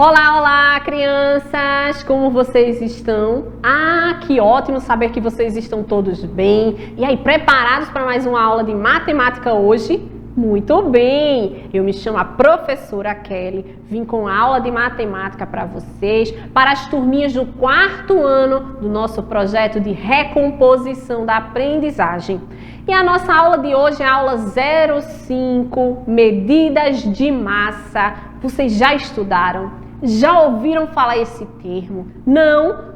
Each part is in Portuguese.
Olá, olá, crianças! Como vocês estão? Que ótimo saber que vocês estão todos bem. E aí, preparados para mais uma aula de matemática hoje? Muito bem! Eu me chamo a professora Kelly, vim com aula de matemática para vocês, para as turminhas do 4º ano do nosso projeto de recomposição da aprendizagem. E a nossa aula de hoje é a aula 05, medidas de massa. Vocês já estudaram? Já ouviram falar esse termo? Não?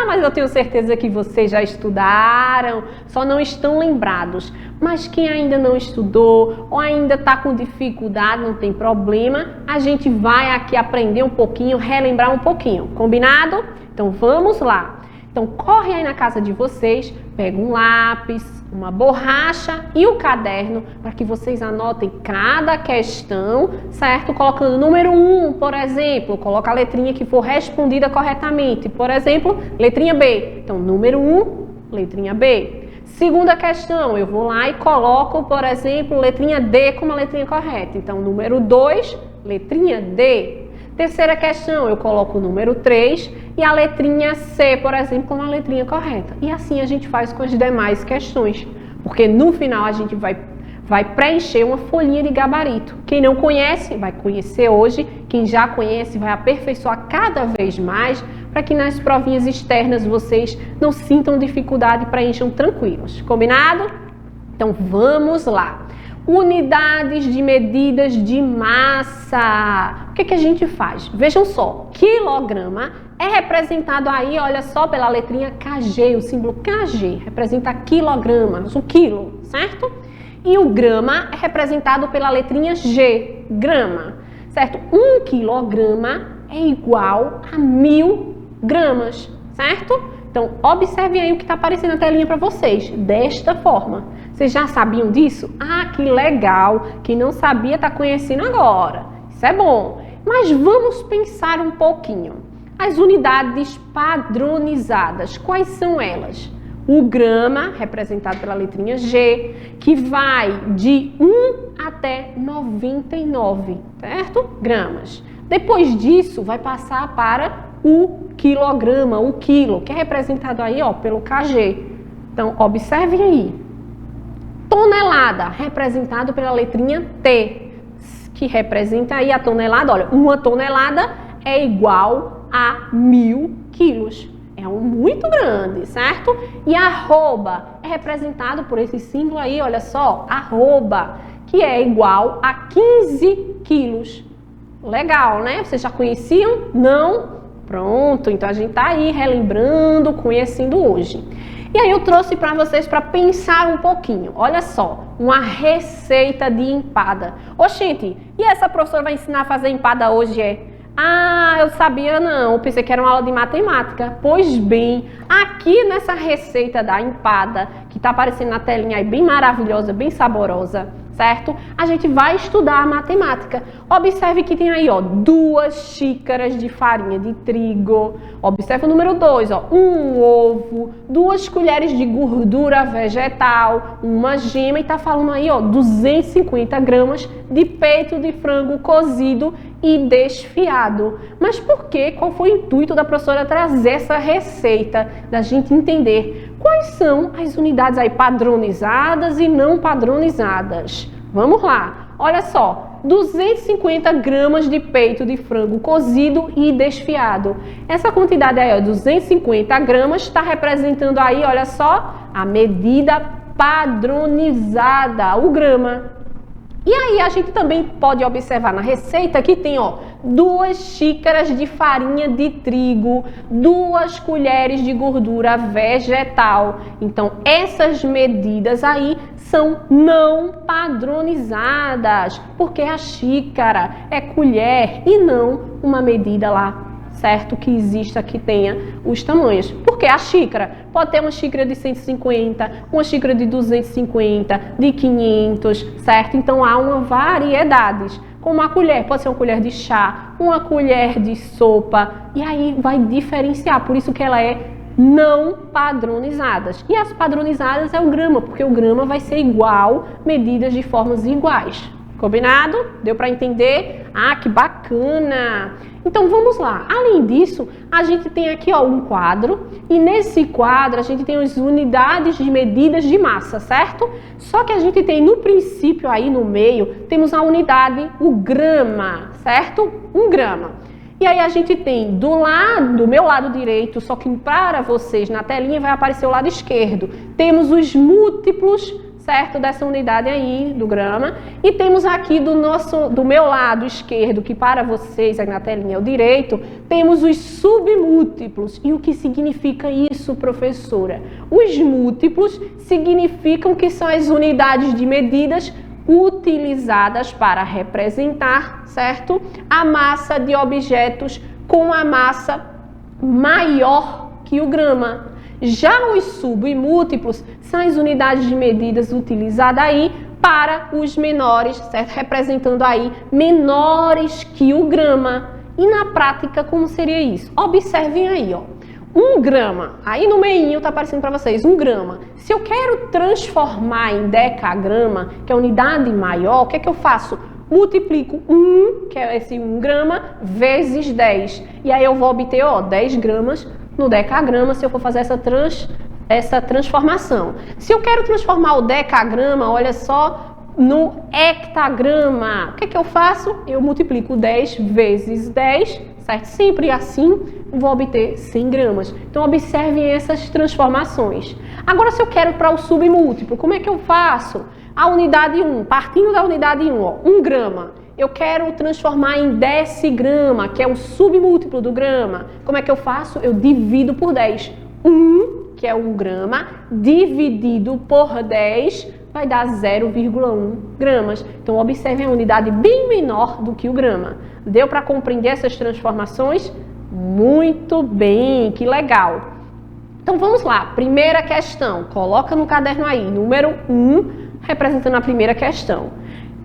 Mas eu tenho certeza que vocês já estudaram, só não estão lembrados. Mas quem ainda não estudou ou ainda está com dificuldade, não tem problema, a gente vai aqui aprender um pouquinho, relembrar um pouquinho, combinado? Então vamos lá. Então corre aí na casa de vocês, pega um lápis, uma borracha e o caderno para que vocês anotem cada questão, certo? Colocando número 1, por exemplo, coloca a letrinha que for respondida corretamente. Por exemplo, letrinha B. Então, número 1, letrinha B. Segunda questão, eu vou lá e coloco, por exemplo, letrinha D como a letrinha correta. Então, número 2, letrinha D. Terceira questão, eu coloco o número 3 e a letrinha C, por exemplo, como a letrinha correta. E assim a gente faz com as demais questões, porque no final a gente vai preencher uma folhinha de gabarito. Quem não conhece, vai conhecer hoje. Quem já conhece, vai aperfeiçoar cada vez mais, para que nas provinhas externas vocês não sintam dificuldade e preencham tranquilos. Combinado? Então vamos lá. Unidades de medidas de massa. O que a gente faz? Vejam só, quilograma é representado aí, olha só, pela letrinha KG, o símbolo KG, representa quilogramas, o quilo, certo? E o grama é representado pela letrinha G, grama, certo? 1 quilograma é igual a 1000 gramas, certo? Então, observem aí o que está aparecendo na telinha para vocês, desta forma. Vocês já sabiam disso? Que legal! Quem não sabia está conhecendo agora. Isso é bom. Mas vamos pensar um pouquinho. As unidades padronizadas, quais são elas? O grama, representado pela letrinha G, que vai de 1 até 99, certo? Gramas. Depois disso, vai passar para o quilograma, o quilo, que é representado aí, ó, pelo KG. Então, observem aí. Tonelada, representado pela letrinha T, que representa aí a tonelada. Olha, uma tonelada é igual a 1000 quilos. É muito grande, certo? E arroba é representado por esse símbolo aí, olha só, arroba, que é igual a 15 quilos. Legal, né? Vocês já conheciam? Não? Pronto, então a gente tá aí relembrando, conhecendo hoje. E aí eu trouxe para vocês para pensar um pouquinho. Olha só, uma receita de empada. Gente, e essa professora vai ensinar a fazer empada hoje, eu sabia não, eu pensei que era uma aula de matemática. Pois bem, aqui nessa receita da empada, que tá aparecendo na telinha aí, bem maravilhosa, bem saborosa, certo? A gente vai estudar a matemática. Observe que tem aí, ó, 2 xícaras de farinha de trigo. Observe o número 2, ó, 1 ovo, 2 colheres de gordura vegetal, uma gema e tá falando aí, ó, 250 gramas de peito de frango cozido e desfiado. Mas por quê? Qual foi o intuito da professora trazer essa receita, da gente entender quais são as unidades aí padronizadas e não padronizadas? Vamos lá, olha só, 250 gramas de peito de frango cozido e desfiado. Essa quantidade aí, ó, 250 gramas, está representando aí, olha só, a medida padronizada, o grama. E aí a gente também pode observar na receita que tem, ó, 2 xícaras de farinha de trigo, 2 colheres de gordura vegetal. Então, essas medidas aí são não padronizadas, porque a xícara é colher e não uma medida lá, certo? Que exista, que tenha os tamanhos. Porque a xícara pode ter uma xícara de 150, uma xícara de 250, de 500, certo? Então há uma variedade. Como a colher, pode ser uma colher de chá, uma colher de sopa, e aí vai diferenciar, por isso que ela é não padronizadas. E as padronizadas é o grama, porque o grama vai ser igual, medidas de formas iguais. Combinado? Deu para entender? Ah, que bacana! Então vamos lá. Além disso, a gente tem aqui ó, um quadro e nesse quadro a gente tem as unidades de medidas de massa, certo? Só que a gente tem no princípio aí no meio, temos a unidade, o grama, certo? 1 grama. E aí a gente tem do meu lado direito, só que para vocês na telinha vai aparecer o lado esquerdo. Temos os múltiplos, certo, dessa unidade aí do grama. E temos aqui do meu lado esquerdo, que para vocês aí na telinha é o direito, temos os submúltiplos. E o que significa isso, professora? Os múltiplos significam que são as unidades de medidas utilizadas para representar, certo? A massa de objetos com a massa maior que o grama. Já os submúltiplos são as unidades de medidas utilizadas aí para os menores, certo? Representando aí menores que o grama. E na prática, como seria isso? Observem aí, ó. 1 grama, aí no meinho tá aparecendo para vocês, 1 grama. Se eu quero transformar em decagrama, que é a unidade maior, o que é que eu faço? Multiplico 1, que é esse 1 grama, vezes 10. E aí eu vou obter, ó, 10 gramas no decagrama se eu for fazer essa transformação. Se eu quero transformar o decagrama, olha só, no hectagrama, o que é que eu faço? Eu multiplico 10 vezes 10, certo? Sempre assim, vou obter 100 gramas. Então, observem essas transformações. Agora, se eu quero para o submúltiplo, como é que eu faço? A unidade 1, partindo da unidade 1, ó, 1 grama. Eu quero transformar em decigrama, que é o submúltiplo do grama. Como é que eu faço? Eu divido por 10. 1, que é 1 grama, dividido por 10, vai dar 0,1 gramas. Então, observem a unidade bem menor do que o grama. Deu para compreender essas transformações? Muito bem, que legal. Então, vamos lá. Primeira questão. Coloca no caderno aí, número 1, representando a primeira questão.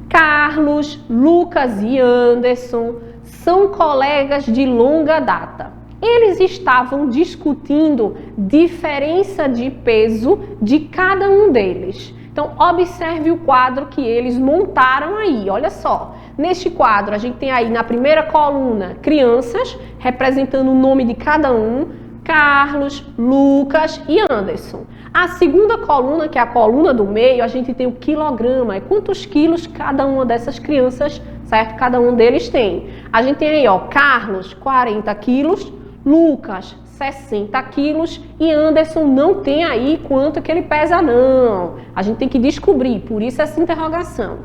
Carlos, Lucas e Anderson são colegas de longa data. Eles estavam discutindo diferença de peso de cada um deles. Então, observe o quadro que eles montaram aí, olha só. Neste quadro, a gente tem aí na primeira coluna crianças, representando o nome de cada um, Carlos, Lucas e Anderson. A segunda coluna, que é a coluna do meio, a gente tem o quilograma, é quantos quilos cada uma dessas crianças, certo? Cada um deles tem. A gente tem aí, ó, Carlos, 40 quilos, Lucas, 60 quilos e Anderson não tem aí quanto que ele pesa não. A gente tem que descobrir, por isso essa interrogação.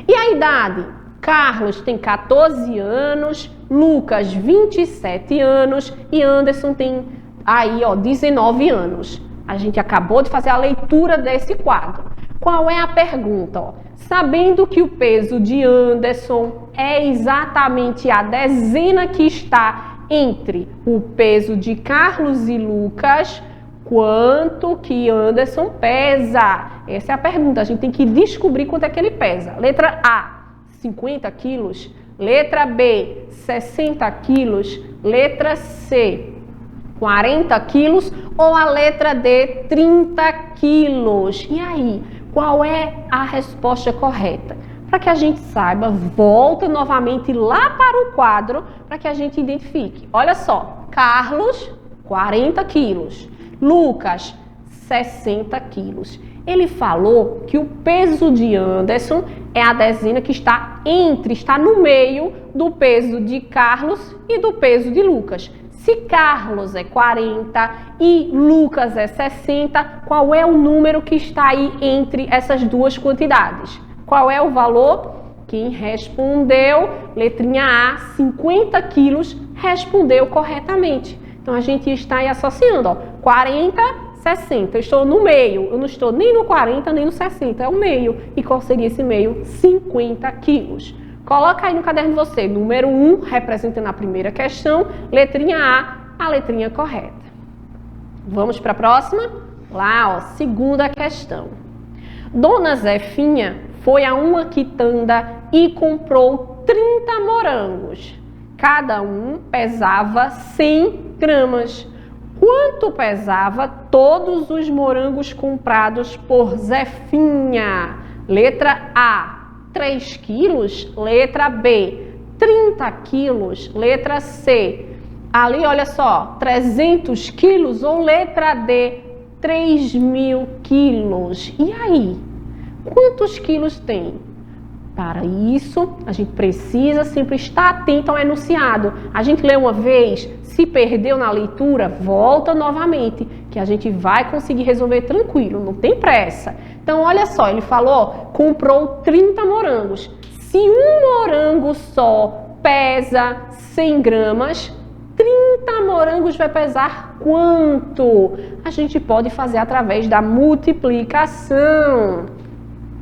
E a idade? Carlos tem 14 anos, Lucas 27 anos e Anderson tem aí ó 19 anos. A gente acabou de fazer a leitura desse quadro. Qual é a pergunta? Ó, sabendo que o peso de Anderson é exatamente a dezena que está entre o peso de Carlos e Lucas, quanto que Anderson pesa? Essa é a pergunta, a gente tem que descobrir quanto é que ele pesa. Letra A, 50 quilos. Letra B, 60 quilos. Letra C, 40 quilos. Ou a letra D, 30 quilos. E aí, qual é a resposta correta? Para que a gente saiba, volta novamente lá para o quadro para que a gente identifique. Olha só, Carlos, 40 quilos. Lucas, 60 quilos. Ele falou que o peso de Anderson é a dezena que está no meio do peso de Carlos e do peso de Lucas. Se Carlos é 40 e Lucas é 60, qual é o número que está aí entre essas duas quantidades? Qual é o valor? Quem respondeu, letrinha A, 50 quilos, respondeu corretamente. Então, a gente está aí associando, ó, 40, 60. Eu estou no meio, eu não estou nem no 40, nem no 60, é o meio. E qual seria esse meio? 50 quilos. Coloca aí no caderno de você, número 1, representando a primeira questão, letrinha A letrinha correta. Vamos para a próxima? Lá, ó, segunda questão. Dona Zefinha foi a uma quitanda e comprou 30 morangos. Cada um pesava 100 gramas. Quanto pesava todos os morangos comprados por Zefinha? Letra A, 3 quilos? Letra B. 30 quilos? Letra C. Ali, olha só, 300 quilos ou letra D, 3.000 quilos? E aí? Quantos quilos tem? Para isso, a gente precisa sempre estar atento ao enunciado. A gente lê uma vez, se perdeu na leitura, volta novamente, que a gente vai conseguir resolver tranquilo, não tem pressa. Então, olha só, ele falou, comprou 30 morangos. Se um morango só pesa 100 gramas, 30 morangos vai pesar quanto? A gente pode fazer através da multiplicação.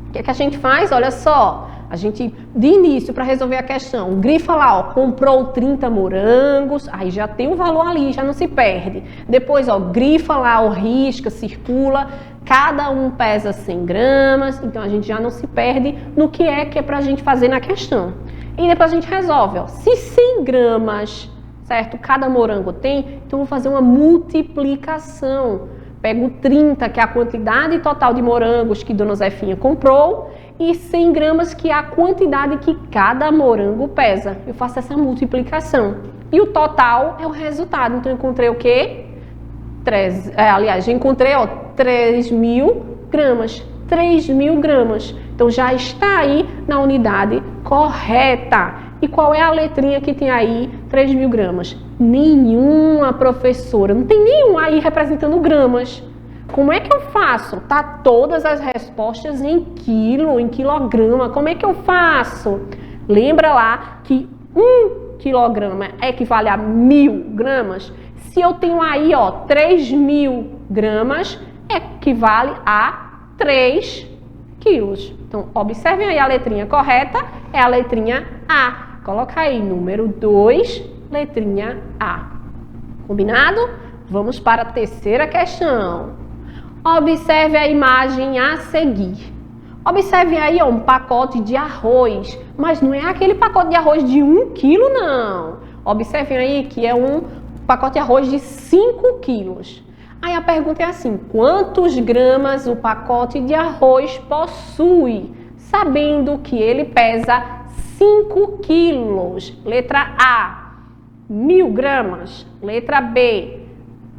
O que é que a gente faz? Olha só, a gente, de início, para resolver a questão, grifa lá, ó, comprou 30 morangos, aí já tem o valor ali, já não se perde. Depois, ó, grifa lá, ó, risca, circula, cada um pesa 100 gramas, então a gente já não se perde no que é para a gente fazer na questão. E depois a gente resolve, ó, se 100 gramas, certo, cada morango tem, então eu vou fazer uma multiplicação. Pego 30, que é a quantidade total de morangos que Dona Zefinha comprou, e 100 gramas, que é a quantidade que cada morango pesa. Eu faço essa multiplicação. E o total é o resultado. Então, eu encontrei o quê? Aliás, eu encontrei 3.000 gramas. 3.000 gramas. Então, já está aí na unidade correta. E qual é a letrinha que tem aí 3.000 gramas? Nenhuma, professora. Não tem nenhum aí representando gramas. Como é que eu faço? Tá todas as respostas em quilo, em quilograma. Como é que eu faço? Lembra lá que 1 quilograma equivale a 1.000 gramas? Se eu tenho aí, ó, 3.000 gramas, equivale a 3 quilos. Então, observem aí a letrinha correta, é a letrinha A. Coloca aí, número 2, letrinha A. Combinado? Vamos para a terceira questão. Observe a imagem a seguir. Observe aí, ó, um pacote de arroz, mas não é aquele pacote de arroz de 1 quilo, não. Observem aí que é um pacote de arroz de 5 quilos. Aí a pergunta é assim, quantos gramas o pacote de arroz possui? Sabendo que ele pesa 5 quilos. Letra A, 1.000 gramas. Letra B,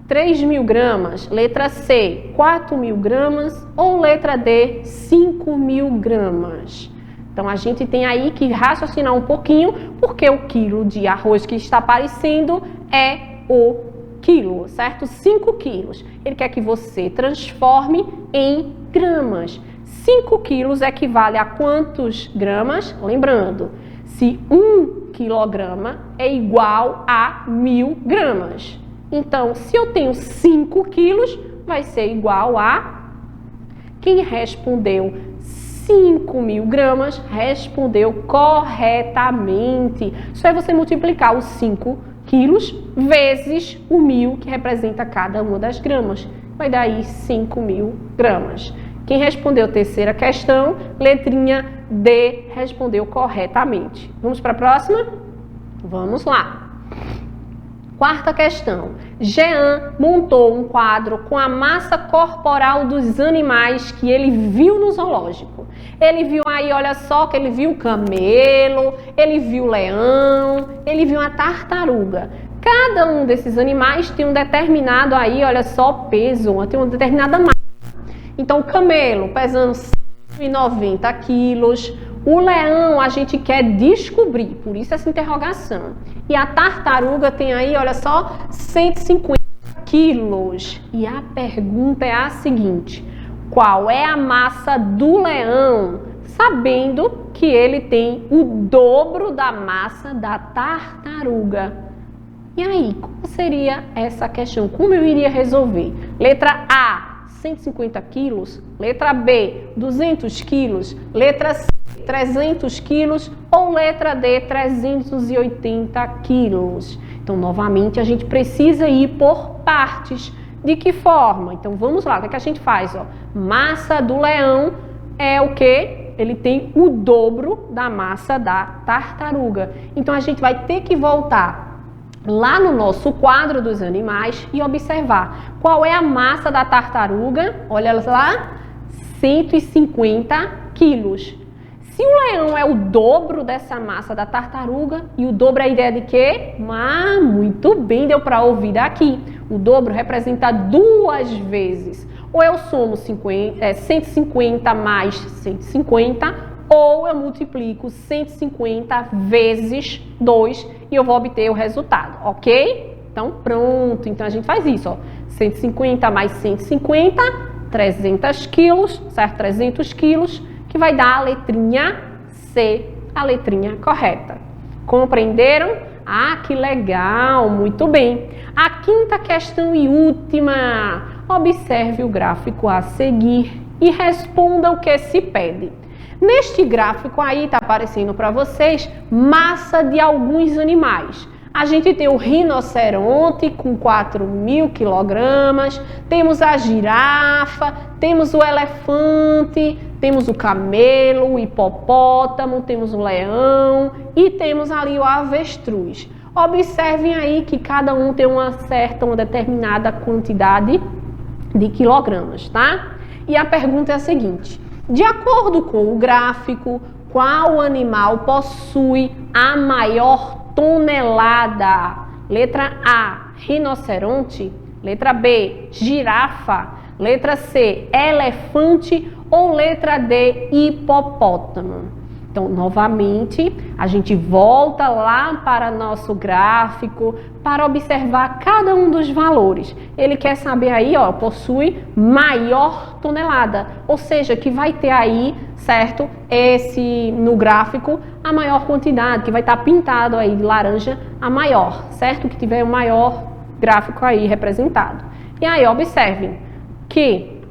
3.000 gramas. Letra C, 4.000 gramas. Ou letra D, 5.000 gramas. Então, a gente tem aí que raciocinar um pouquinho, porque o quilo de arroz que está aparecendo é o quilo, certo? 5 quilos. Ele quer que você transforme em gramas. 5 quilos equivale a quantos gramas? Lembrando, se 1 quilograma é igual a 1.000 gramas. Então, se eu tenho 5 quilos, vai ser igual a... Quem respondeu 5.000 gramas, respondeu corretamente. Só é você multiplicar os 5 quilos vezes o 1.000, que representa cada uma das gramas. Vai dar aí 5.000 gramas. Quem respondeu a terceira questão, letrinha D, respondeu corretamente. Vamos para a próxima? Vamos lá. Quarta questão. Jean montou um quadro com a massa corporal dos animais que ele viu no zoológico. Ele viu aí, olha só, que ele viu o camelo, ele viu o leão, ele viu a tartaruga. Cada um desses animais tem um determinado aí, olha só, peso, tem uma determinada massa. Então, o camelo pesando 190 quilos. O leão a gente quer descobrir, por isso essa interrogação. E a tartaruga tem aí, olha só, 150 quilos. E a pergunta é a seguinte: qual é a massa do leão? Sabendo que ele tem o dobro da massa da tartaruga. E aí, como seria essa questão? Como eu iria resolver? Letra A, 150 quilos. Letra B, 200 quilos. Letra C, 300 quilos. Ou letra D, 380 quilos. Então, novamente, a gente precisa ir por partes. De que forma? Então, vamos lá. O que a gente faz? Ó? Massa do leão é o quê? Ele tem o dobro da massa da tartaruga. Então, a gente vai ter que voltar lá no nosso quadro dos animais e observar qual é a massa da tartaruga. Olha lá, 150 quilos. Se o leão é o dobro dessa massa da tartaruga, e o dobro é a ideia de quê? Muito bem, deu para ouvir daqui. O dobro representa 2 vezes. Ou eu somo 150 mais 150, ou eu multiplico 150 vezes 2 e eu vou obter o resultado, ok? Então, pronto. Então, a gente faz isso, ó. 150 mais 150, 300 quilos, certo? 300 quilos, que vai dar a letrinha C, a letrinha correta. Compreenderam? Ah, que legal, muito bem. A quinta questão e última. Observe o gráfico a seguir e responda o que se pede. Neste gráfico aí está aparecendo para vocês massa de alguns animais. A gente tem o rinoceronte com 4.000 quilogramas, temos a girafa, temos o elefante, temos o camelo, o hipopótamo, temos o leão e temos ali o avestruz. Observem aí que cada um tem uma determinada quantidade de quilogramas, tá? E a pergunta é a seguinte: de acordo com o gráfico, qual animal possui a maior tonelada? Letra A, rinoceronte. Letra B, girafa. Letra C, elefante. Ou letra D, hipopótamo. Então, novamente, a gente volta lá para nosso gráfico para observar cada um dos valores. Ele quer saber aí, ó, possui maior tonelada, ou seja, que vai ter aí, certo, no gráfico, a maior quantidade, que vai estar pintado aí de laranja a maior, certo? Que tiver o maior gráfico aí representado. E aí, observem que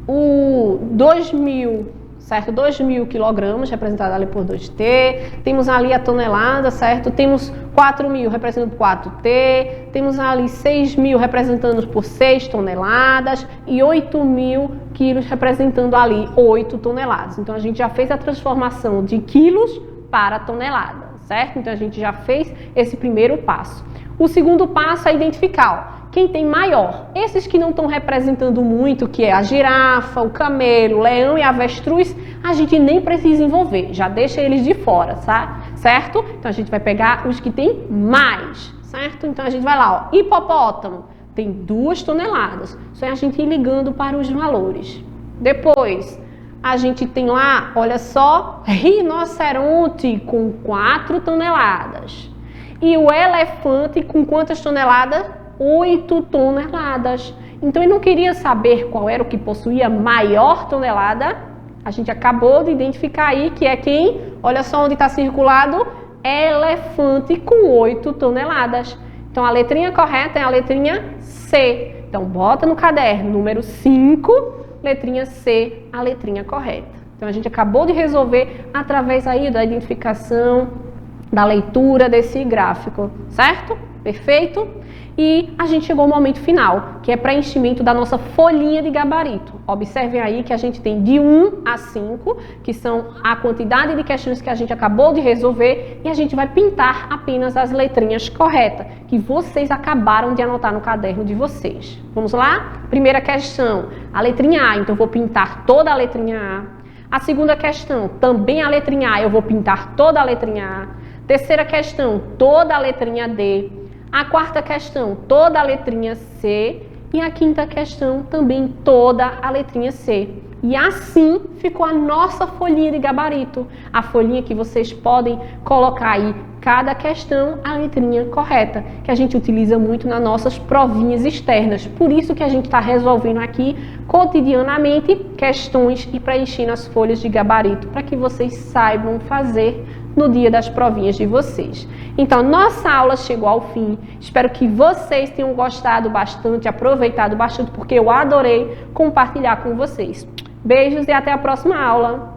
o 2.000, certo? 2.000 quilogramas, representado ali por 2T. Temos ali a tonelada, certo? Temos 4.000 representando por 4T. Temos ali 6.000 representando por 6 toneladas. E 8.000 quilos representando ali 8 toneladas. Então, a gente já fez a transformação de quilos para tonelada, certo? Então, a gente já fez esse primeiro passo. O segundo passo é identificar, ó, quem tem maior. Esses que não estão representando muito, que é a girafa, o camelo, o leão e a avestruz, a gente nem precisa envolver, já deixa eles de fora, tá? Certo? Então, a gente vai pegar os que tem mais, certo? Então, a gente vai lá, ó, hipopótamo, tem 2 toneladas, só é a gente ir ligando para os valores. Depois, a gente tem lá, olha só, rinoceronte com 4 toneladas. E o elefante com quantas toneladas? 8 toneladas. Então, eu não queria saber qual era o que possuía maior tonelada. A gente acabou de identificar aí que é quem? Olha só onde está circulado. Elefante com 8 toneladas. Então, a letrinha correta é a letrinha C. Então, bota no caderno número 5, letrinha C, a letrinha correta. Então, a gente acabou de resolver através aí da identificação, da leitura desse gráfico, certo? Perfeito? E a gente chegou ao momento final, que é preenchimento da nossa folhinha de gabarito. Observem aí que a gente tem de 1 a 5, que são a quantidade de questões que a gente acabou de resolver, e a gente vai pintar apenas as letrinhas corretas, que vocês acabaram de anotar no caderno de vocês. Vamos lá? Primeira questão, a letrinha A, então eu vou pintar toda a letrinha A. A segunda questão, também a letrinha A, eu vou pintar toda a letrinha A. Terceira questão, toda a letrinha D. A quarta questão, toda a letrinha C. E a quinta questão, também toda a letrinha C. E assim ficou a nossa folhinha de gabarito. A folhinha que vocês podem colocar aí, cada questão, a letrinha correta, que a gente utiliza muito nas nossas provinhas externas. Por isso que a gente está resolvendo aqui, cotidianamente, questões e preenchendo as folhas de gabarito, para que vocês saibam fazer no dia das provinhas de vocês. Então, nossa aula chegou ao fim. Espero que vocês tenham gostado bastante, aproveitado bastante, porque eu adorei compartilhar com vocês. Beijos e até a próxima aula!